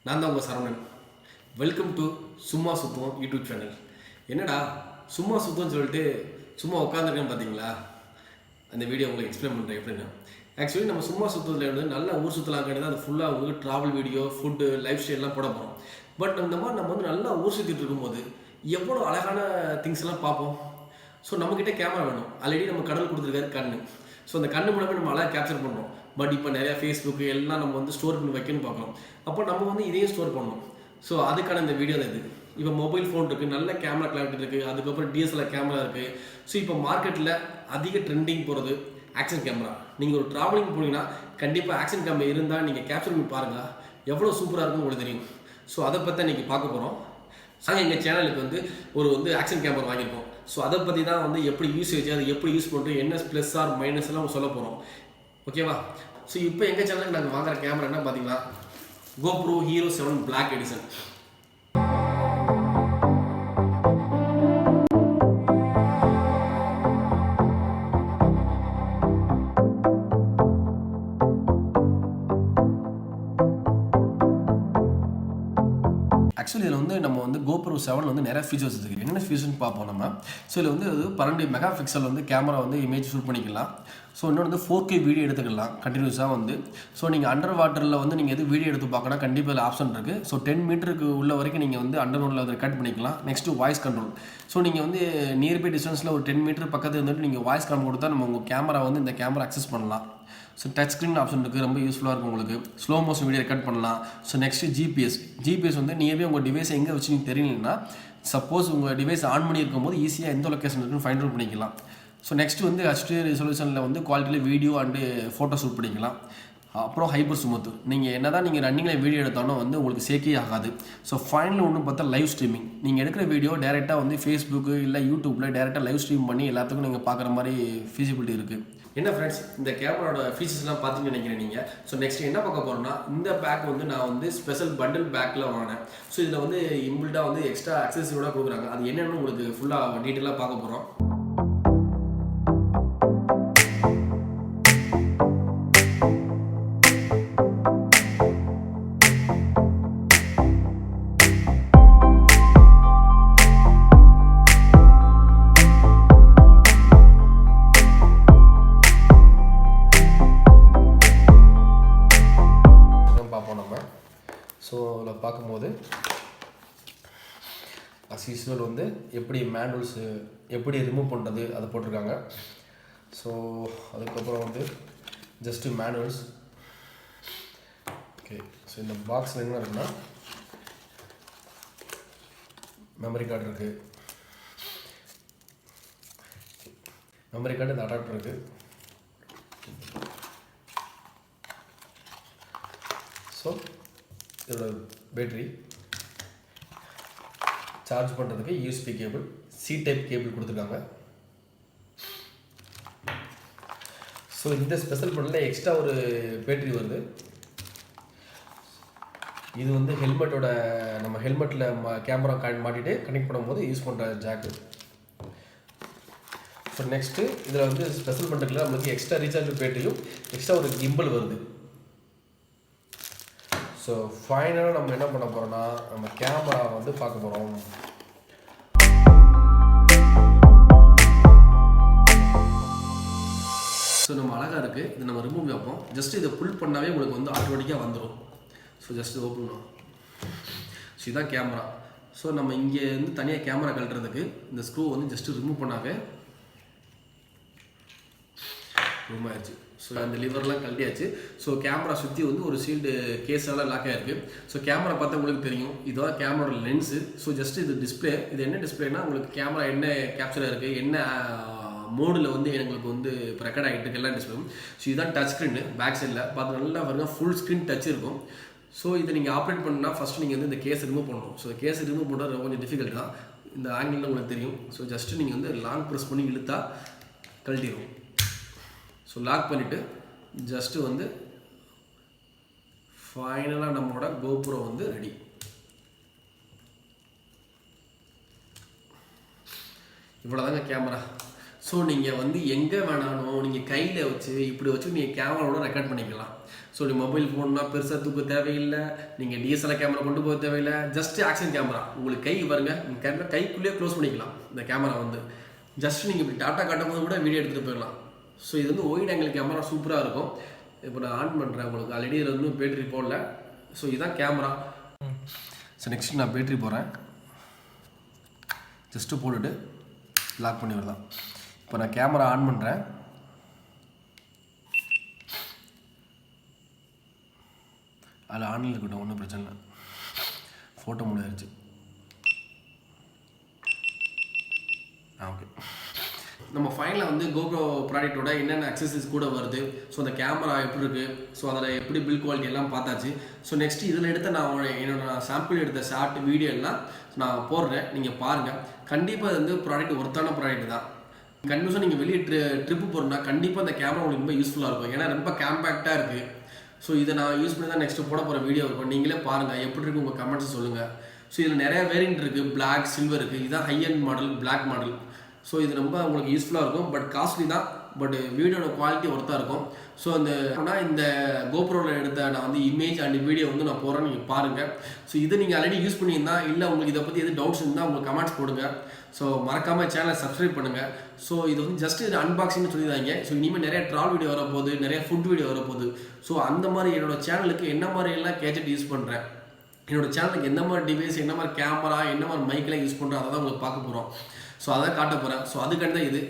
நான் தான் உங்கள் சரவணன். வெல்கம் டு சும்மா சுத்துவோம் யூடியூப் சேனல். என்னடா சும்மா சுத்தம்னு சொல்லிட்டு சும்மா உட்காந்துருக்கேன்னு பார்த்தீங்களா? அந்த வீடியோ உங்களுக்கு எக்ஸ்பிளைன் பண்ணுறேன் எப்படின்னா. ஆக்சுவலி நம்ம சும்மா சுற்றுறதுல வந்து நல்ல ஊர் சுற்றலாம் கிடையாது. அது ஃபுல்லாக உங்களுக்கு ட்ராவல் வீடியோ, ஃபுட்டு, லைஃப் ஸ்டைல்லாம் போட போகிறோம். பட் இந்த மாதிரி நம்ம வந்து நல்லா ஊர் சுற்றிட்டு இருக்கும்போது எவ்வளோ அழகான திங்ஸ் எல்லாம் பார்ப்போம். ஸோ நம்மக்கிட்ட கேமரா வேணும். ஆல்ரெடி நம்ம கடவுள் கொடுத்துருக்காரு கண்ணு. ஸோ அந்த கண்ணு மூலமே நம்ம அழகாக கேப்சர் பண்ணுறோம். பட் இப்போ நிறையா ஃபேஸ்புக்கு எல்லாம் நம்ம வந்து ஸ்டோர் பண்ணி வைக்கணும்னு பார்க்குறோம். அப்போ நம்ம வந்து இதையும் ஸ்டோர் பண்ணணும். ஸோ அதுக்கான இந்த வீடியோ தான் இது. இப்போ மொபைல் ஃபோன் இருக்குது, நல்ல கேமரா கிளாரிட்டி இருக்குது, அதுக்கப்புறம் டிஎஸ்எல்ஆர் கேமரா இருக்குது. ஸோ இப்போ மார்க்கெட்டில் அதிக ட்ரெண்டிங் போகிறது ஆக்ஷன் கேமரா. நீங்கள் ஒரு ட்ராவலிங் போனீங்கன்னா கண்டிப்பாக ஆக்ஷன் கேமரா இருந்தால் நீங்கள் கேப்சர் பண்ணி பாருங்கள், எவ்வளோ சூப்பராக இருக்குன்னு உங்களுக்கு தெரியும். ஸோ அதை பற்றி இன்றைக்கி பார்க்க போகிறோம். நாங்கள் எங்கள் சேனலுக்கு வந்து ஆக்ஷன் கேமரா வாங்கியிருக்கோம். ஸோ அதை பற்றி தான் வந்து எப்படி யூசேஜ், அது எப்படி யூஸ் பண்ணுறோம், என்ன ப்ளஸ் ஆர் மைனஸ் எல்லாம் சொல்ல போகிறோம். ஓகேவா? ஸோ இப்போ எங்கள் சேனலுக்கு நாங்கள் வாங்குகிற கேமரா என்ன பார்த்தீங்கன்னா GoPro HERO7 Black edition. Actually இதில் வந்து நம்ம வந்து GoPro 7 வந்து நிறைய ஃபீச்சர்ஸ் இருக்குது. என்னென்ன ஃபீச்சர்ஸ்னு பார்ப்போம் நம்ம. ஸோ இதில் வந்து 12 மெகா பிக்சல் வந்து கேமரா வந்து இமேஜ் ஷூட் பண்ணிக்கலாம். ஸோ இன்னொன்று வந்து 4K வீடியோ எடுத்துக்கலாம் கண்டினியூஸாக வந்து. ஸோ நீங்கள் அண்டர் வாட்டரில் வந்து நீங்கள் எது வீடியோ எடுத்து பார்க்கணும் கண்டிப்பாக இதில் ஆப்ஷன் இருக்குது. ஸோ 10 மீட்டருக்கு உள்ள வரைக்கும் நீங்கள் வந்து அண்டர் வாட்டரில் அதை கட் பண்ணிக்கலாம். Next voice control. ஸோ நீங்கள் வந்து நியர்பை டிஸ்டன்ஸில் ஒரு 10 மீட்டர் பக்கத்தில் இருந்துட்டு நீங்கள் வாய்ஸ் கண்ட்ரோல் கொடுத்தா நம்ம உங்கள் கேமரா வந்து இந்த கேமரா அக்சஸ் பண்ணலாம். ஸோ டச் ஸ்க்ரீன் ஆப்ஷன் இருக்குது, ரொம்ப யூஸ்ஃபுல்லாக இருக்கும் உங்களுக்கு. ஸ்லோ மோஷன் வீடியோ ரெக்கார்ட் பண்ணலாம். ஸோ நெக்ஸ்ட்டு ஜிபிஎஸ் வந்து நியர்பை உங்கள் டிவைஸ் எங்கே வச்சு நீங்கள் தெரியலன்னா சப்போஸ் உங்கள் டிவைஸ் ஆன் பண்ணி இருக்கும்போது ஈஸியாக எந்த லொக்கேஷன் இருக்குன்னு ஃபைண்ட் அவுட் பண்ணிக்கலாம். ஸோ நெக்ஸ்ட்டு வந்து HD ரெசல்யூஷனில் வந்து குவாலிட்டியில் வீடியோ அண்டு ஃபோட்டோ ஷூட் பண்ணிக்கலாம். அப்புறம் ஹைப்பர்ஸ்மூத். நீங்கள் என்ன தான் நீங்கள் ரன்னிங்கில் வீடியோ எடுத்தாலும் வந்து உங்களுக்கு சேக்கே ஆகாது. ஸோ ஃபைனல் ஒன்று பார்த்தா லைவ் ஸ்ட்ரீமிங். நீங்கள் எடுக்கிற வீடியோ டேரெக்டாக வந்து ஃபேஸ்புக்கு இல்லை யூடியூப்பில் டேரெக்டாக லைவ் ஸ்ட்ரீம் பண்ணி எல்லாத்துக்கும் நீங்கள் பார்க்குற மாதிரி ஃபீஸிபிலிட்டி இருக்குது. என்ன ஃப்ரெண்ட்ஸ், இந்த கேமராவோட ஃபீச்சர்ஸ்லாம் பார்த்துன்னு நினைக்கிறேன் நீங்கள். ஸோ நெக்ஸ்ட் என்ன பார்க்க போகிறோம்னா, இந்த பேக் வந்து நான் வந்து ஸ்பெஷல் பண்டில் பேக்கில் வாங்கினேன். ஸோ இதில் வந்து இம்பிள்டாக வந்து எக்ஸ்ட்ரா அக்சஸரியோட கொடுக்குறாங்க. அது என்னென்னு உங்களுக்கு ஃபுல்லாக டீட்டெயிலாக பார்க்க போகிறோம். ஸோ அதில் பார்க்கும்போது அஸ் யூஸ்வல் வந்து எப்படி மேனுவல்ஸு எப்படி ரிமூவ் பண்ணுறது அதை போட்டிருக்காங்க. ஸோ அதுக்கப்புறம் வந்து ஜஸ்ட்டு மேனுவல்ஸ். ஓகே, ஸோ இந்த பாக்ஸில் என்ன இருக்குன்னா மெமரி கார்டு இருக்குது. மெமரி கார்டு இந்த அடாப்டர் இருக்குது. ஸோ இதோட பேட்டரி சார்ஜ் பண்ணுறதுக்கு USB cable, C type cable கொடுத்துருக்காங்க. ஸோ இந்த ஸ்பெஷல் பண்ணல எக்ஸ்ட்ரா ஒரு பேட்டரி வருது. இது வந்து ஹெல்மெட்டோட நம்ம ஹெல்மெட்டில் கேமரா மாட்டிட்டு கனெக்ட் பண்ணும்போது யூஸ் பண்ணுற ஜாக்கு. ஸோ நெக்ஸ்ட்டு இதில் வந்து ஸ்பெஷல் பண்ணுறதுல நம்மளுக்கு எக்ஸ்ட்ரா ரீசார்ஜ் பேட்டரியும் எக்ஸ்ட்ரா ஒரு கிம்பிள் வருது. ஸோ ஃபைனலாக நம்ம என்ன பண்ண போகிறோம்னா நம்ம கேமரா வந்து பார்க்க போகிறோம். ஸோ நம்ம அழகாக இருக்குது. இது நம்ம ரிமூவ் வைப்போம். ஜஸ்ட் இதை புல் பண்ணாவே உங்களுக்கு வந்து ஆட்டோமேட்டிக்காக வந்துடும். ஸோ ஜஸ்ட் ஓப்பன் பண்ணுவோம். ஸோ இதுதான் கேமரா. ஸோ நம்ம இங்கே வந்து தனியாக கேமரா கழட்டுறதுக்கு இந்த ஸ்க்ரூ வந்து ஜஸ்ட்டு ரிமூவ் பண்ணாவே ரூம் ஆயிடுச்சு. ஸோ அந்த லிவர்லாம் கழட்டியாச்சு. ஸோ கேமரா சுற்றி வந்து ஒரு ஷீல்டு கேஸால் லாக் ஆகிருக்கு. ஸோ கேமரா பார்த்தா உங்களுக்கு தெரியும் இதுதான் கேமராவோட லென்ஸு. ஸோ ஜஸ்ட் இது டிஸ்பிளே. இது என்ன டிஸ்பிளேனா உங்களுக்கு கேமரா என்ன கேப்சராக இருக்குது, என்ன மோடில் வந்து எங்களுக்கு வந்து இப்போ ரெக்கார்ட் ஆகிட்டு இருக்கு எல்லாம் டிஸ்பிளே. ஸோ இதுதான் டச் ஸ்க்ரீனு. பேக் சைடில் பார்த்து நல்லா பாருங்கள் ஃபுல் ஸ்க்ரீன் டச் இருக்கும். ஸோ இதை நீங்கள் ஆப்ரேட் பண்ணணும்னா ஃபஸ்ட்டு நீங்கள் வந்து இந்த கேஸ் ரிமூவ் பண்ணணும். ஸோ கேஸ் ரிமூவ் பண்ணுறது கொஞ்சம் டிஃபிகல்ட் தான். இந்த ஆங்கிளில் உங்களுக்கு தெரியும். ஸோ ஜஸ்ட்டு நீங்கள் வந்து லாங் ப்ரெஸ் பண்ணி இழுத்தா கழட்டிடும். ஸோ லாக் பண்ணிவிட்டு ஜஸ்ட்டு வந்து ஃபைனலாக நம்மளோட GoPro வந்து ரெடி. இவ்வளோதாங்க கேமரா. ஸோ நீங்கள் வந்து எங்கே வேணாலும் நீங்கள் கையில் வச்சு இப்படி வச்சு நீங்கள் கேமராவோட ரெக்கார்ட் பண்ணிக்கலாம். ஸோ நீங்கள் மொபைல் ஃபோன்னா பெருசாக தூக்க தேவையில்லை, நீங்கள் டிஎஸ்எல்ஆர் கேமரா கொண்டு போக தேவையில்லை, ஜஸ்ட் ஆக்ஷன் கேமரா. உங்களுக்கு கை பாருங்கள், கேமரா கைக்குள்ளேயே க்ளோஸ் பண்ணிக்கலாம். இந்த கேமரா வந்து ஜஸ்ட் நீங்கள் இப்படி டாட்டா காட்டும் போது கூட வீடியோ எடுத்துகிட்டு போயிடலாம். ஸோ இது வந்து ஒயிட் ஆங்கிள் கேமரா சூப்பராக இருக்கும். இப்போ நான் ஆன் பண்ணுறேன் உங்களுக்கு. ஆல்ரெடி இதில் வந்து பேட்டரி போடல. ஸோ இதுதான் கேமரா. ஸோ நெக்ஸ்ட் நான் பேட்டரி போடுறேன். ஜஸ்ட்டு போட்டுட்டு லாக் பண்ணி விடலாம். இப்போ நான் கேமரா ஆன் பண்ணுறேன். அதில் ஆன்லைன் இருக்கட்டும், ஒன்றும் பிரச்சனை இல்லை. ஃபோட்டோ முடிஞ்சிருச்சு. ஓகே, நம்ம ஃபைனலாக வந்து GoPro ப்ராடக்ட்டோட என்னென்ன அக்சசரிஸ் கூட வருது, ஸோ அந்த கேமரா எப்படி இருக்குது, ஸோ அதில் எப்படி பில்ட் குவாலிட்டி எல்லாம் பார்த்தாச்சு. ஸோ நெக்ஸ்ட்டு இதில் எடுத்த என்னோட சாம்பிள் எடுத்த ஷார்ட் வீடியோ எல்லாம் நான் போடுறேன், நீங்கள் பாருங்கள். கண்டிப்பாக இது வந்து ப்ராடக்ட் ஒர்த்தான ப்ராடக்ட் தான். கண்டிப்பாக நீங்கள் வெளியே ட்ரிப்பு போகிறோன்னா கண்டிப்பாக அந்த கேமரா உங்களுக்கு ரொம்ப யூஸ்ஃபுல்லாக இருக்கும். ஏன்னா ரொம்ப காம்பேக்டாக இருக்குது. ஸோ இதை நான் யூஸ் பண்ணி தான் நெக்ஸ்ட்டு போட போகிற வீடியோ இருக்கும். நீங்களே பாருங்கள் எப்படி இருக்குது, உங்கள் கமெண்ட்ஸ் சொல்லுங்கள். ஸோ இதில் நிறைய வேரியன்ட் இருக்குது. பிளாக், சில்வர் இருக்குது. இதுதான் high end model, black model. So இது ரொம்ப உங்களுக்கு யூஸ்ஃபுல்லாக இருக்கும். பட் காஸ்ட்லி தான், பட் வீடியோட குவாலிட்டி ஒர்த்தாக இருக்கும். ஸோ இந்த கோப்ரோவில் எடுத்த நான் வந்து இமேஜ் அண்ட் வீடியோ வந்து நான் போகிறேன், நீங்கள் பாருங்கள். ஸோ இதை நீங்கள் ஆல்ரெடி யூஸ் பண்ணியிருந்தா, இல்லை உங்களுக்கு இதை பற்றி எது டவுட்ஸ் இருந்தால் உங்களுக்கு கமெண்ட்ஸ் போடுங்க. ஸோ மறக்காமல் சேனலை சப்ஸ்கிரைப் பண்ணுங்கள். ஸோ இது வந்து ஜஸ்ட் இது அன்பாக்சிங்னு சொல்லியிருந்தாங்க. ஸோ இனிமேல் நிறைய ட்ராவல் வீடியோ வரப்போகுது, நிறைய ஃபுட் வீடியோ வரப்போகுது. ஸோ அந்த மாதிரி என்னோடய சேனலுக்கு என்ன மாதிரியெல்லாம் கேஜெட் யூஸ் பண்ணுறேன், என்னோடய சேனலுக்கு எந்த மாதிரி டிவைஸ், என்ன மாதிரி கேமரா, என்ன மாதிரி மைக்கெலாம் யூஸ் பண்ணுறேன், அதை தான் உங்களுக்கு பார்க்க போகிறோம். ஸோ அதான் காட்ட போகிறேன். ஸோ அதுக்காண்டி தான் இது